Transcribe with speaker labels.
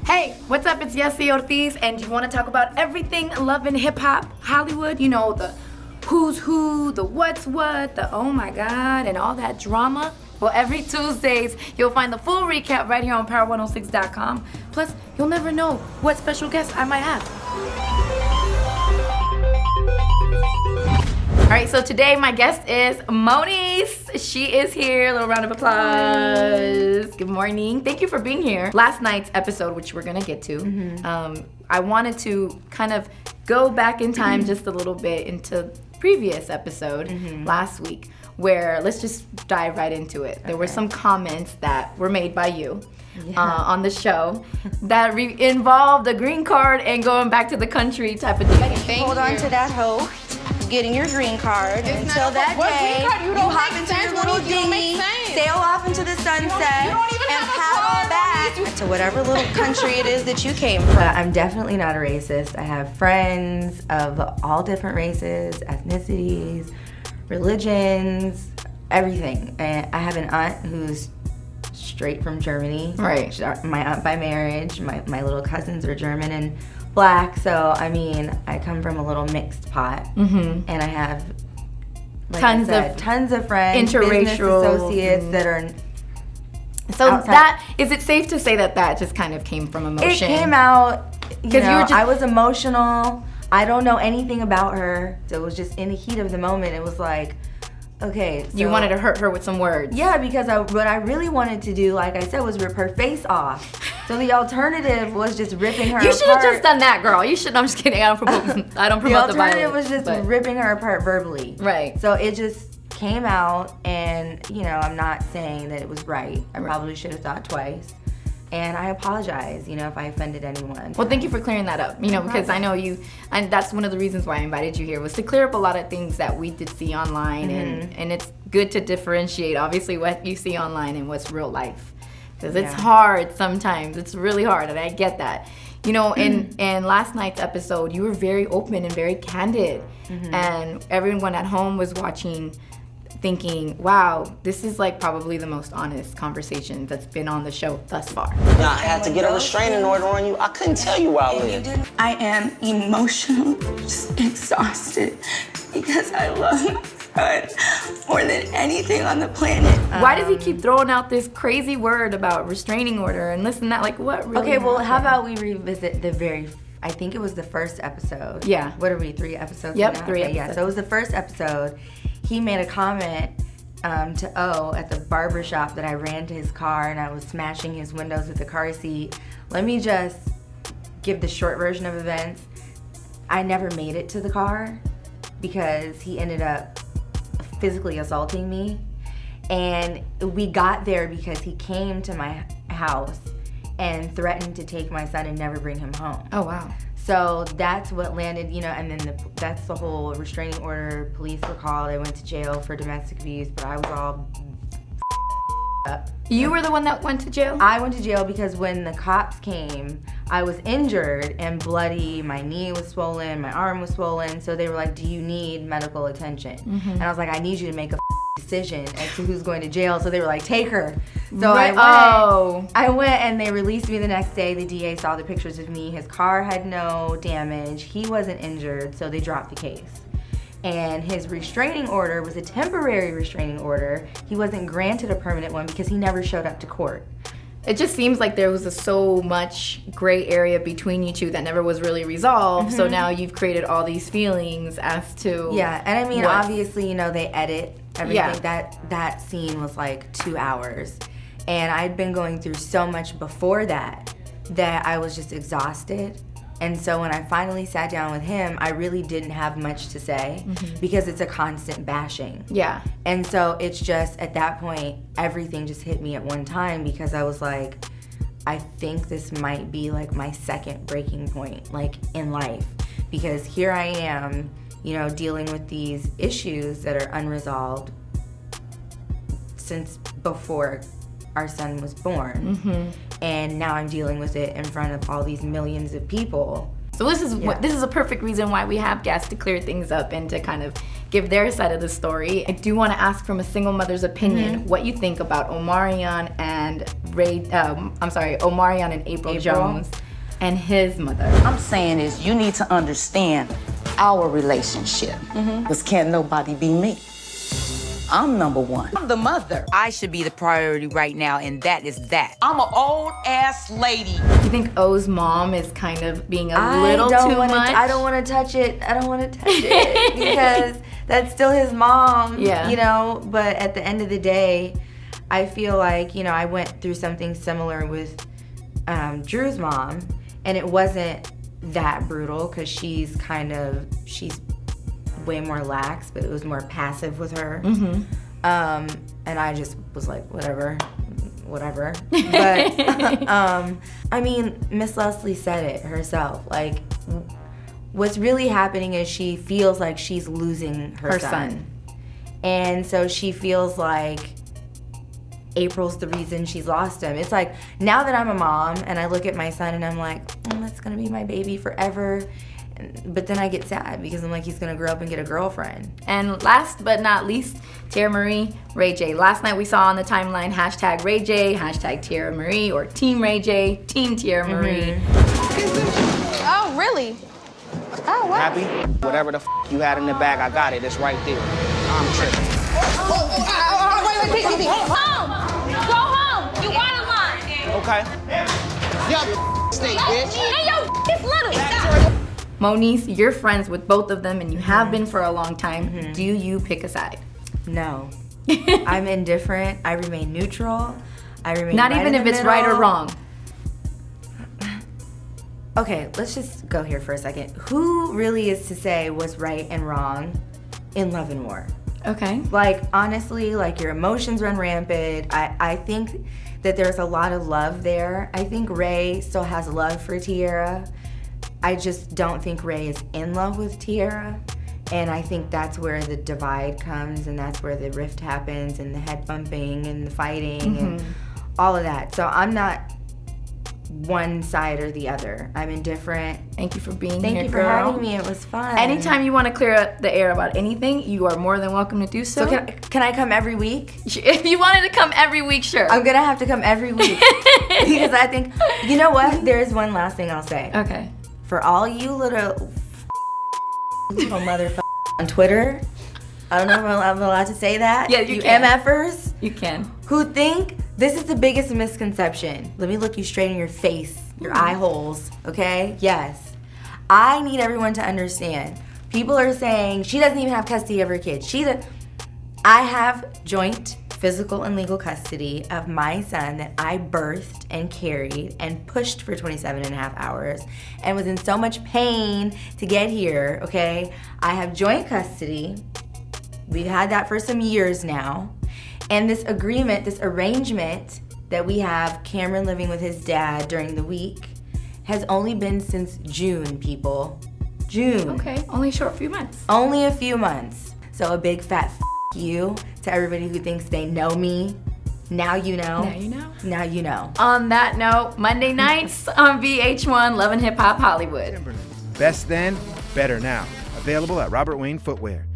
Speaker 1: Hey, what's up? It's Yesi Ortiz, and you want to talk about everything love and hip-hop, Hollywood, you know, the who's who, the what's what, the oh my god, and all that drama? Well, every Tuesdays, you'll find the full recap right here on power106.com. Plus, you'll never know what special guest I might have. All right, so today my guest is Moniece. She is here. A little round of applause. Good morning. Thank you for being here. Last night's episode, which we're gonna get to, I wanted to kind of go back in time just a little bit into previous episode last week, where let's just dive right into it. There were some comments that were made by you on the show that involved a green card and going back to the country type of thing.
Speaker 2: Hold on to that hoe, getting your green card until that day you hop into your little dinghy, sail off into the sunset, and paddle back to whatever little country it is that you came from.
Speaker 3: I'm definitely not a racist. I have friends of all different races, ethnicities, religions, everything. And I have an aunt who's straight from Germany.
Speaker 1: Right.
Speaker 3: She's my aunt by marriage. My little cousins are German and Black. So, I mean, I come from a little mixed pot. And I have, like tons of friends, business associates that are
Speaker 1: So
Speaker 3: outside.
Speaker 1: that, is it safe to say that that just kind of came from emotion?
Speaker 3: It came out, you know,
Speaker 1: just,
Speaker 3: I was emotional. I don't know anything about her. So it was just in the heat of the moment. It was like, okay. So,
Speaker 1: you wanted to hurt her with some words.
Speaker 3: Yeah, because what I really wanted to do, like I said, was rip her face off. So the alternative was just ripping her apart.
Speaker 1: You should have just done that, girl. You should. I'm just kidding. I don't promote the violence.
Speaker 3: The alternative was just ripping her apart verbally.
Speaker 1: Right.
Speaker 3: So it just came out, and, you know, I'm not saying that it was right. I probably should have thought twice. And I apologize, you know, if I offended anyone.
Speaker 1: Well, thank you for clearing that up, you know, because I know you, and that's one of the reasons why I invited you here, was to clear up a lot of things that we did see online, and it's good to differentiate, obviously, what you see online and what's real life. Because it's hard sometimes. It's really hard, and I get that. You know, in last night's episode, you were very open and very candid, and everyone at home was watching thinking, wow, this is like probably the most honest conversation that's been on the show thus far.
Speaker 4: Nah, I had to get a restraining order on you. I couldn't tell you where I live.
Speaker 2: I am emotionally just exhausted because I love my son more than anything on the planet.
Speaker 1: Why does he keep throwing out this crazy word about restraining order and this and that? Like, what really
Speaker 3: Okay, well,
Speaker 1: happened?
Speaker 3: how about we revisit I think it was the first episode.
Speaker 1: Yeah.
Speaker 3: What are we, 3 episodes?
Speaker 1: Yep,
Speaker 3: now?
Speaker 1: 3
Speaker 3: Okay, yeah, so it was the first episode. He made a comment to O at the barber shop that I ran to his car and I was smashing his windows with the car seat. Let me just give the short version of events. I never made it to the car because he ended up physically assaulting me. And we got there because he came to my house and threatened to take my son and never bring him home.
Speaker 1: Oh, wow.
Speaker 3: So that's what landed, you know, and then that's the whole restraining order. Police were called. I went to jail for domestic abuse, but I was all up.
Speaker 1: You were the one that went to jail?
Speaker 3: I went to jail because when the cops came, I was injured and bloody. My knee was swollen, my arm was swollen. So they were like, do you need medical attention? And I was like, I need you to make a decision as to who's going to jail. So they were like, take her. So I went and they released me the next day. The DA saw the pictures of me. His car had no damage. He wasn't injured, so they dropped the case. And his restraining order was a temporary restraining order. He wasn't granted a permanent one because he never showed up to court.
Speaker 1: It just seems like there was so much gray area between you two that never was really resolved. So now you've created all these feelings as to
Speaker 3: and I mean, obviously, you know, they edit everything.
Speaker 1: Yeah.
Speaker 3: That scene was like 2 hours. And I'd been going through so much before that I was just exhausted. And so when I finally sat down with him, I really didn't have much to say because it's a constant bashing.
Speaker 1: Yeah.
Speaker 3: And so it's just, at that point, everything just hit me at one time because I was like, I think this might be like my second breaking point, like in life. Because here I am, you know, dealing with these issues that are unresolved since before our son was born, and now I'm dealing with it in front of all these millions of people.
Speaker 1: So this is a perfect reason why we have guests to clear things up and to kind of give their side of the story. I do want to ask from a single mother's opinion what you think about Omarion and Omarion and April Jones and his mother.
Speaker 5: I'm saying is you need to understand our relationship. Because can't nobody be me. I'm number one. I'm the mother.
Speaker 6: I should be the priority right now, and that is that.
Speaker 5: I'm an old ass lady.
Speaker 1: You think O's mom is kind of being a little too much?
Speaker 3: I don't want to touch it. I don't want to touch it because that's still his mom.
Speaker 1: Yeah.
Speaker 3: You know, but at the end of the day, I feel like, you know, I went through something similar with Drew's mom, and it wasn't that brutal because she's way more lax, but it was more passive with her. And I just was like, whatever. But I mean, Miss Leslie said it herself. Like, what's really happening is she feels like she's losing her son. And so she feels like April's the reason she's lost him. It's like, now that I'm a mom and I look at my son and I'm like, that's gonna be my baby forever. But then I get sad because I'm like, he's gonna grow up and get a girlfriend.
Speaker 1: And last but not least, Tierra Marie, Ray J. Last night we saw on the timeline hashtag Ray J, hashtag Tierra Marie, or Team Ray J, Team Tierra Marie.
Speaker 2: Oh, really? Oh, wow.
Speaker 4: Happy? Whatever the you had in the bag, I got it. It's right there. I'm tripping.
Speaker 2: Wait, home! Go home! You out of line!
Speaker 4: Okay. Yo, stay, bitch.
Speaker 2: Hey, yo, it's little!
Speaker 1: Moniece, you're friends with both of them and you have been for a long time. Do you pick a side?
Speaker 3: No. I'm indifferent. I remain neutral. I remain
Speaker 1: Not
Speaker 3: right
Speaker 1: even
Speaker 3: in
Speaker 1: if
Speaker 3: the
Speaker 1: it's right or
Speaker 3: middle.
Speaker 1: wrong.
Speaker 3: Okay, let's just go here for a second. Who really is to say what's right and wrong in love and war?
Speaker 1: Okay.
Speaker 3: Like, honestly, like, your emotions run rampant. I think that there's a lot of love there. I think Ray still has love for Tierra. I just don't think Ray is in love with Tierra. And I think that's where the divide comes, and that's where the rift happens, and the head bumping, and the fighting, and all of that. So I'm not one side or the other. I'm indifferent.
Speaker 1: Thank you for being here,
Speaker 3: Thank you for
Speaker 1: girl.
Speaker 3: having me. It was fun.
Speaker 1: Anytime you want to clear up the air about anything, you are more than welcome to do so.
Speaker 3: So can I come every week?
Speaker 1: If you wanted to come every week, sure.
Speaker 3: I'm gonna have to come every week because I think, you know what? There is one last thing I'll say.
Speaker 1: Okay.
Speaker 3: For all you little motherfuckers on Twitter, I don't know if I'm allowed to say that.
Speaker 1: Yeah, you can.
Speaker 3: MFers
Speaker 1: You can.
Speaker 3: who think this is the biggest misconception. Let me look you straight in your face, your eye holes, okay? Yes. I need everyone to understand. People are saying she doesn't even have custody of her kids. I have joint physical and legal custody of my son that I birthed and carried and pushed for 27 and a half hours and was in so much pain to get here, okay? I have joint custody. We've had that for some years now. And this agreement, this arrangement that we have, Cameron living with his dad during the week, has only been since June, people. June.
Speaker 1: Okay, only a short few months.
Speaker 3: Only a few months. So a big fat you to everybody who thinks they know me. Now you know.
Speaker 1: Now you know.
Speaker 3: Now you know.
Speaker 1: On that note, Monday nights on VH1, Love and Hip Hop Hollywood.
Speaker 7: Best then, better now. Available at Robert Wayne Footwear.